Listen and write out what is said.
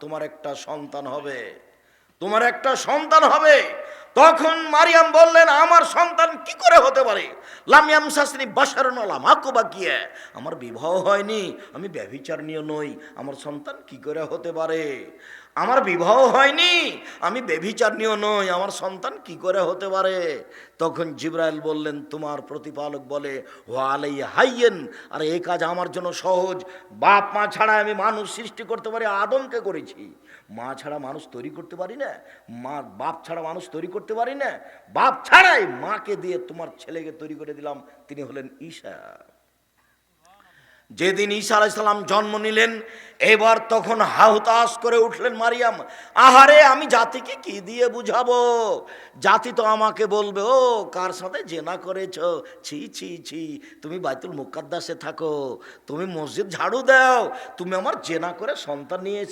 তোমার একটা সন্তান হবে, তোমার একটা সন্তান হবে। তখন মারিয়াম বললেন, আমার সন্তান কি করে হতে পারে? লামিয়াম শাস্ত্রী বাসারুন আলাম আকুবা কিয়ে, আমার বিবাহ হয়নি, আমি ব্যভিচারিণী নই, আমার সন্তান কি করে হতে পারে? আমার বিবাহ হয়নি, আমি ব্যভিচারিণী নই, আমার সন্তান কি করে হতে পারে? তখন জিবরাইল বললেন, তোমার প্রতিপালক বলে ওয়ালাই হাইয়েন, আর এই কাজ আমার জন্য সহজ। বাপ মা ছাড়া আমি মানুষ সৃষ্টি করতে পারি, আদমকে করেছি। মা ছাড়া মানুষ তৈরি করতে পারি না, বাপ ছাড়া মানুষ তৈরি করতে পারি না। বাপ ছাড়াই মাকে দিয়ে তোমার ছেলেকে তৈরি করে দিলাম, তিনি হলেন ঈসা। যেদিন ঈসা আলাইহিস সালাম জন্ম নিলেন, এবার তখন হাহুতাশ করে উঠলেন মারিয়াম, আহারে আমি জাতিকে কি দিয়ে বুঝাবো? জাতি তো আমাকে বলবে, ও কার সাথে জেনা করেছো, ছি ছি ছি, তুমি বাইতুল মুকাদ্দাসে থাকো, তুমি মসজিদ ঝাড়ু দাও, তুমি আমার জেনা করে সন্তান নিয়ে